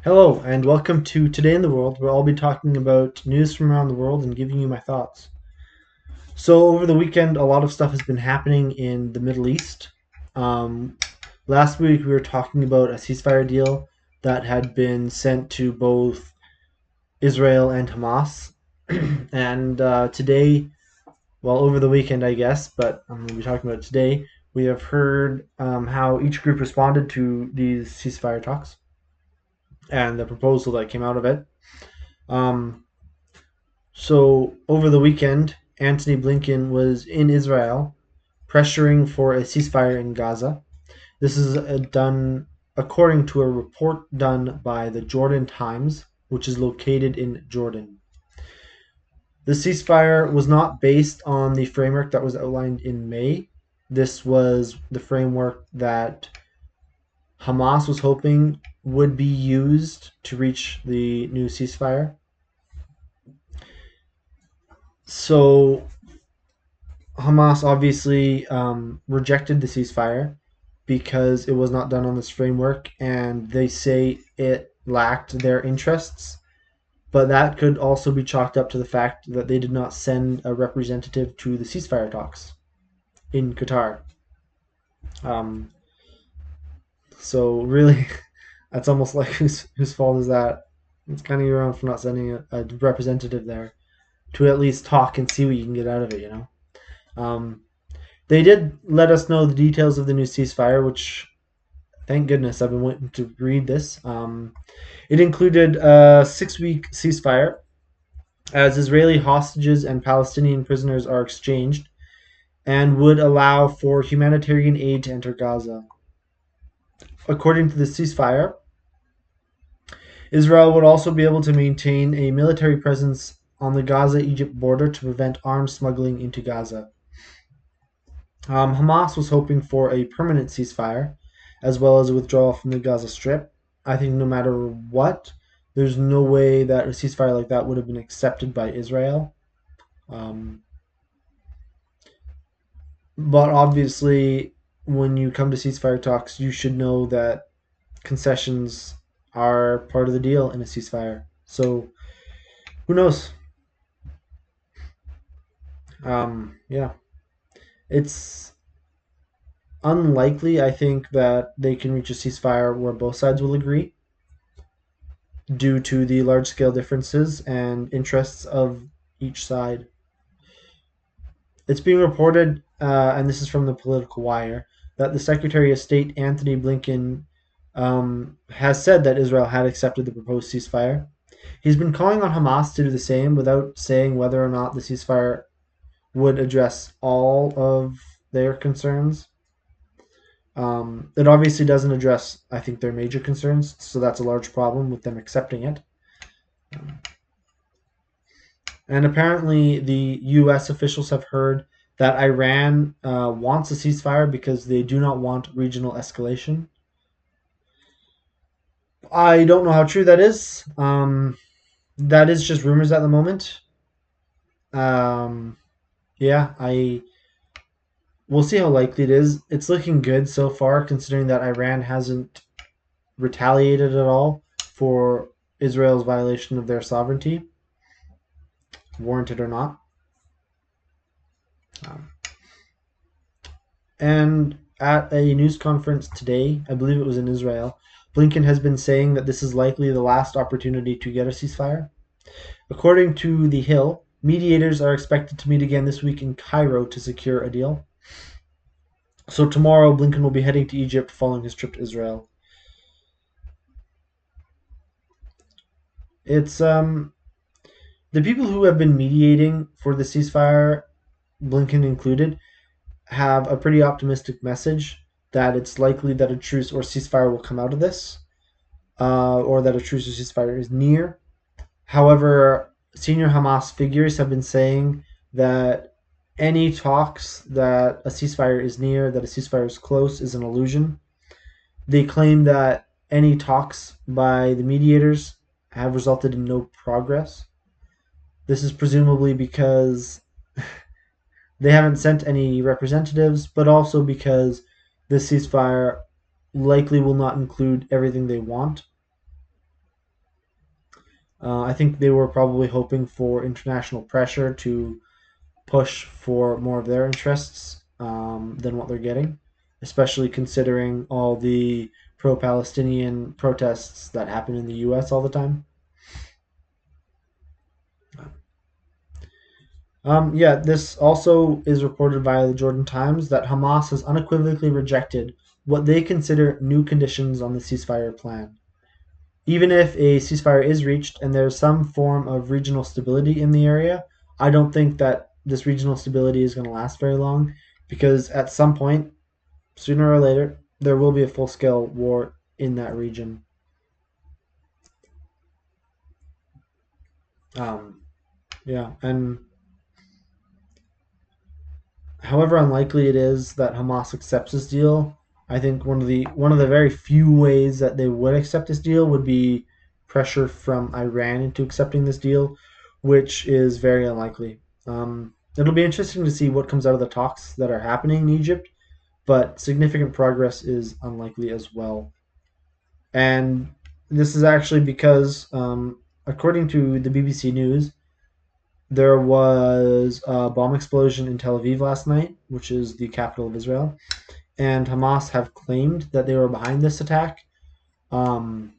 Hello, and welcome to Today in the World, where I'll be talking about news from around the world and giving you my thoughts. So, over the weekend, a lot of stuff has been happening in the Middle East. Um, Last week, we were talking about a ceasefire deal that had been sent to both Israel and Hamas. And today, well, over the weekend, I guess, but I'm going to be talking about it today, we have heard how each group responded to these ceasefire talks and the proposal that came out of it. Um, So over the weekend, Antony Blinken was in Israel pressuring for a ceasefire in Gaza. This is done according to a report done by the Jordan Times, which is located in Jordan. The ceasefire was not based on the framework that was outlined in May. This was the framework that Hamas was hoping would be used to reach the new ceasefire. So Hamas obviously rejected the ceasefire because it was not done on this framework, and they say it lacked their interests. But that could also be chalked up to the fact that they did not send a representative to the ceasefire talks in Qatar. Um, so really, that's almost like whose fault is that? It's kind of your own for not sending a representative there to at least talk and see what you can get out of it. Um, They did let us know the details of the new ceasefire, which thank goodness I've been waiting to read this. It included a 6 week ceasefire as Israeli hostages and Palestinian prisoners are exchanged and would allow for humanitarian aid to enter Gaza. According to the ceasefire, Israel would also be able to maintain a military presence on the Gaza Egypt border to prevent arms smuggling into Gaza. Hamas was hoping for a permanent ceasefire, as well as a withdrawal from the Gaza Strip. I think no matter what, there's no way that a ceasefire like that would have been accepted by Israel. Um, but obviously, when you come to ceasefire talks, you should know that concessions are part of the deal in a ceasefire. So who knows? Yeah, it's unlikely. I think that they can reach a ceasefire where both sides will agree due to the large scale differences and interests of each side. It's being reported, and this is from the Political Wire, that the Secretary of State Antony Blinken has said that Israel had accepted the proposed ceasefire. He's been calling on Hamas to do the same without saying whether or not the ceasefire would address all of their concerns. It obviously doesn't address, I think, their major concerns, so that's a large problem with them accepting it. And apparently, the U.S. officials have heard that Iran wants a ceasefire because they do not want regional escalation. I don't know how true that is. That is just rumors at the moment. Um, yeah, I we'll see how likely it is. It's looking good so far, considering that Iran hasn't retaliated at all for Israel's violation of their sovereignty, warranted or not. Um, And at a news conference today, I believe it was in Israel, Blinken has been saying that this is likely the last opportunity to get a ceasefire. According to The Hill, mediators are expected to meet again this week in Cairo to secure a deal. So tomorrow, Blinken will be heading to Egypt following his trip to Israel. It's the people who have been mediating for the ceasefire, Blinken included, have a pretty optimistic message that it's likely that a truce or ceasefire will come out of this, or that a truce or ceasefire is near. However, senior Hamas figures have been saying that any talks that a ceasefire is near, that a ceasefire is close, is an illusion. They claim that any talks by the mediators have resulted in no progress. This is presumably because they haven't sent any representatives, but also because the ceasefire likely will not include everything they want. I think they were probably hoping for international pressure to push for more of their interests than what they're getting, especially considering all the pro-Palestinian protests that happen in the U.S. all the time. Yeah, this also is reported via the Jordan Times that Hamas has unequivocally rejected what they consider new conditions on the ceasefire plan. Even if a ceasefire is reached and there's some form of regional stability in the area, I don't think that this regional stability is going to last very long because at some point, sooner or later, there will be a full scale war in that region. Um, yeah, and however unlikely it is that Hamas accepts this deal, I think one of the very few ways that they would accept this deal would be pressure from Iran into accepting this deal, which is very unlikely. It'll be interesting to see what comes out of the talks that are happening in Egypt, but significant progress is unlikely as well. And this is actually because, according to the BBC News, there was a bomb explosion in Tel Aviv last night, which is the capital of Israel, and Hamas have claimed that they were behind this attack. Um,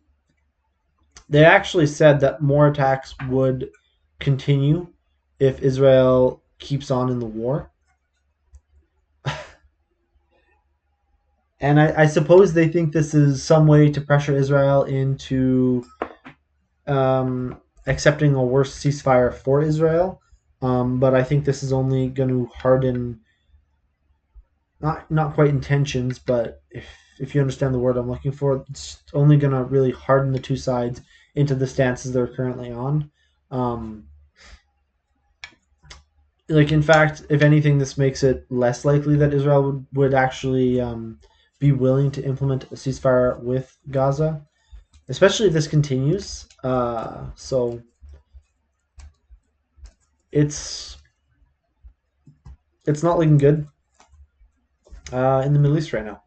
they actually said that more attacks would continue if Israel keeps on in the war. And I suppose they think this is some way to pressure Israel into accepting a worse ceasefire for Israel. But I think this is only going to harden not quite intentions, but if you understand the word I'm looking for, it's only going to really harden the two sides into the stances they're currently on. Um, like in fact, if anything, this makes it less likely that Israel would actually be willing to implement a ceasefire with Gaza, especially if this continues. So it's it's not looking good in the Middle East right now.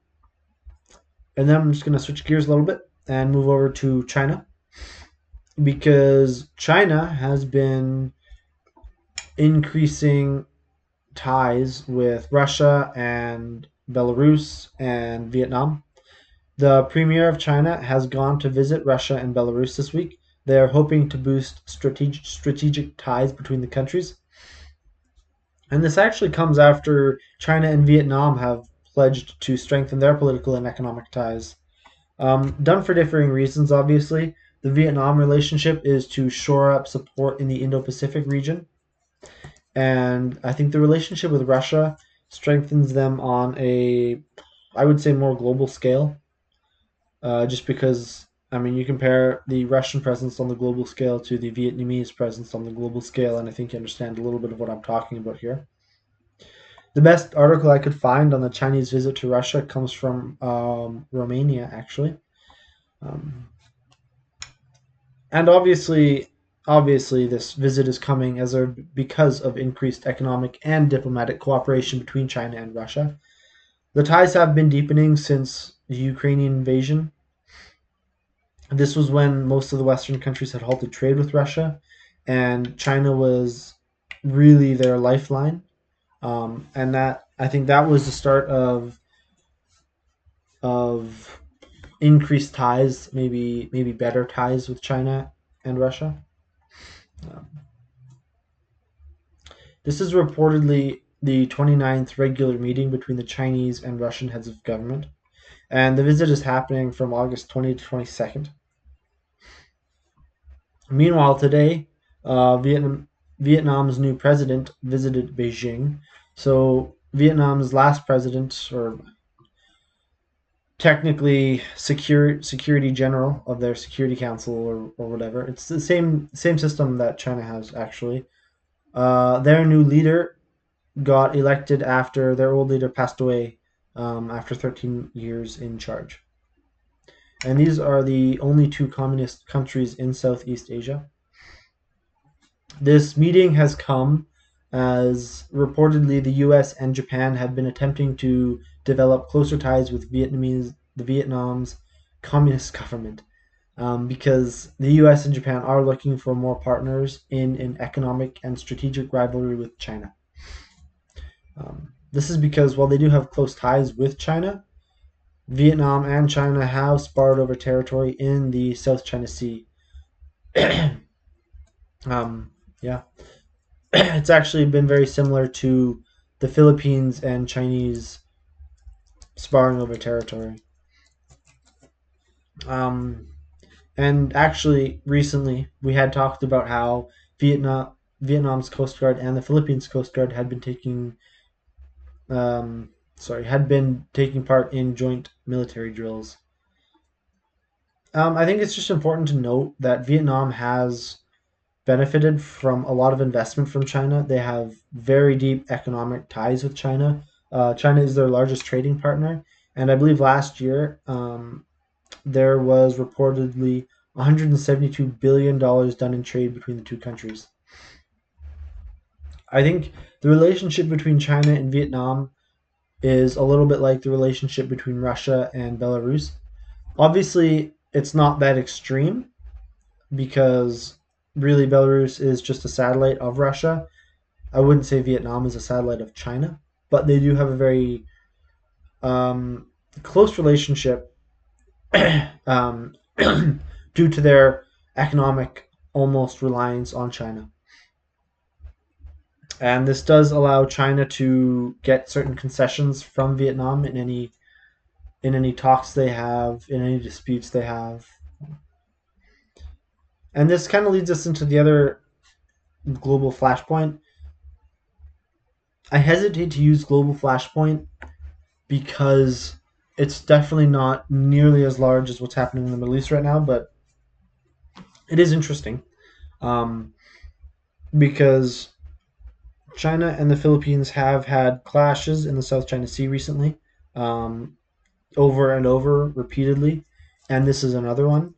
And then I'm just going to switch gears a little bit and move over to China because China has been increasing ties with Russia and Belarus and Vietnam. The premier of China has gone to visit Russia and Belarus this week. They are hoping to boost strategic ties between the countries. And this actually comes after China and Vietnam have pledged to strengthen their political and economic ties. Done for differing reasons, obviously. The Vietnam relationship is to shore up support in the Indo Pacific region. And I think the relationship with Russia strengthens them on I would say, more global scale. Just because, I mean, you compare the Russian presence on the global scale to the Vietnamese presence on the global scale, and I think you understand a little bit of what I'm talking about here. The best article I could find on the Chinese visit to Russia comes from Romania, actually. Um, and obviously, this visit is coming because of increased economic and diplomatic cooperation between China and Russia. The ties have been deepening since the Ukrainian invasion. This was when most of the Western countries had halted trade with Russia, and China was really their lifeline. And that I think that was the start of increased ties, maybe better ties with China and Russia. Um, this is reportedly the 29th regular meeting between the Chinese and Russian heads of government, and the visit is happening from August 20 to 22nd. Meanwhile, today, Vietnam's new president visited Beijing. So Vietnam's last president, or technically security general of their security council or whatever, it's the same system that China has actually. Their new leader got elected after their old leader passed away after 13 years in charge. And these are the only two communist countries in Southeast Asia. This meeting has come as reportedly the US and Japan have been attempting to develop closer ties with the Vietnam's communist government. because the U.S. and Japan are looking for more partners in an economic and strategic rivalry with China. This is because while they do have close ties with China, Vietnam and China have sparred over territory in the South China Sea. um, yeah, it's actually been very similar to the Philippines and Chinese sparring over territory. Um, and actually, recently we had talked about how Vietnam's Coast Guard and the Philippines Coast Guard um, had been taking part in joint military drills. I think it's just important to note that Vietnam has benefited from a lot of investment from China. They have very deep economic ties with China. China is their largest trading partner, and I believe last year there was reportedly $172 billion done in trade between the two countries. I think the relationship between China and Vietnam is a little bit like the relationship between Russia and Belarus. Obviously, it's not that extreme because really Belarus is just a satellite of Russia. I wouldn't say Vietnam is a satellite of China, but they do have a very um, close relationship um, due to their economic almost reliance on China. And this does allow China to get certain concessions from Vietnam in any talks they have, in any disputes they have. And this kind of leads us into the other global flashpoint. I hesitate to use global flashpoint because it's definitely not nearly as large as what's happening in the Middle East right now, but it is interesting um, because China and the Philippines have had clashes in the South China Sea recently, um, over and over repeatedly, and this is another one.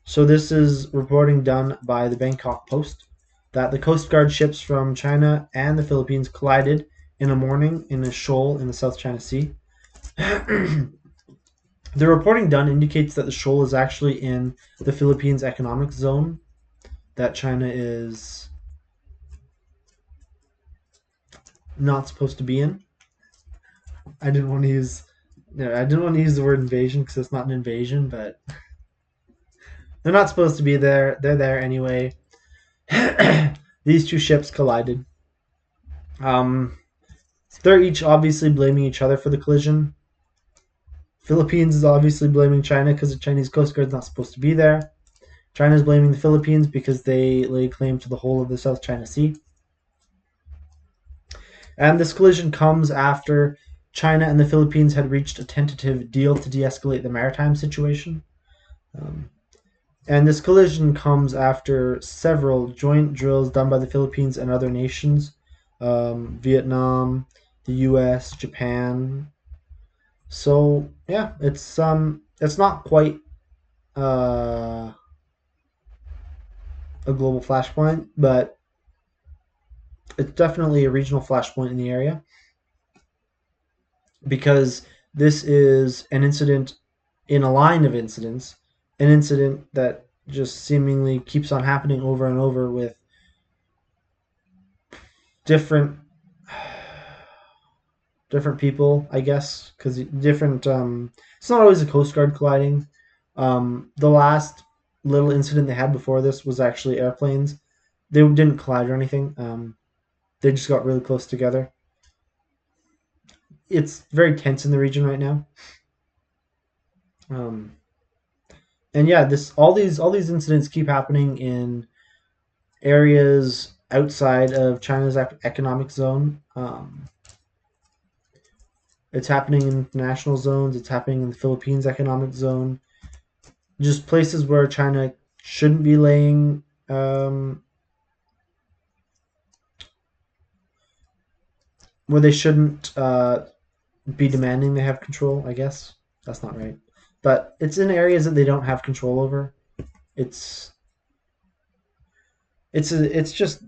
So this is reporting done by the Bangkok Post that the Coast Guard ships from China and the Philippines collided in a morning in a shoal in the South China Sea. The reporting done indicates that the shoal is actually in the Philippines economic zone that China is not supposed to be in. I didn't want to use I didn't want to use the word invasion because it's not an invasion, but they're not supposed to be there. They're there anyway. These two ships collided. Um, they're each obviously blaming each other for the collision. Philippines is obviously blaming China because the Chinese Coast Guard is not supposed to be there. China is blaming the Philippines because they lay claim to the whole of the South China Sea. And this collision comes after China and the Philippines had reached a tentative deal to de escalate the maritime situation. Um, and this collision comes after several joint drills done by the Philippines and other nations, Vietnam, the U.S., Japan. So yeah, it's not quite uh, a global flashpoint, but it's definitely a regional flashpoint in the area because this is an incident in a line of incidents, an incident that just seemingly keeps on happening over and over with different different people, I guess, because different. It's not always a Coast Guard colliding. The last little incident they had before this was actually airplanes. They didn't collide or anything. They just got really close together. It's very tense in the region right now. Um, and yeah, this all these incidents keep happening in areas outside of China's economic zone. It's happening in international zones. It's happening in the Philippines economic zone. Just places where China shouldn't be laying, where they shouldn't be demanding they have control. I guess that's not right, but it's in areas that they don't have control over. It's it's just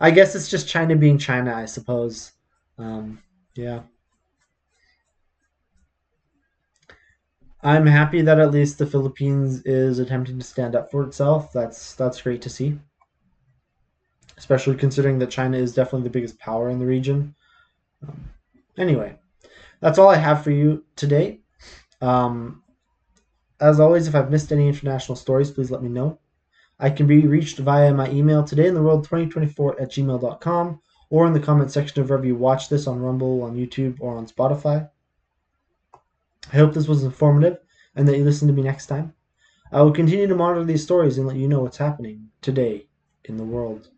I guess it's just China being China, I suppose. Um, yeah. I'm happy that at least the Philippines is attempting to stand up for itself. That's great to see, especially considering that China is definitely the biggest power in the region. Um, anyway, that's all I have for you today. Um, as always, if I've missed any international stories, please let me know. I can be reached via my email todayintheworld2024@gmail.com or in the comment section of wherever you watch this on Rumble, on YouTube, or on Spotify. I hope this was informative and that you listen to me next time. I will continue to monitor these stories and let you know what's happening today in the world.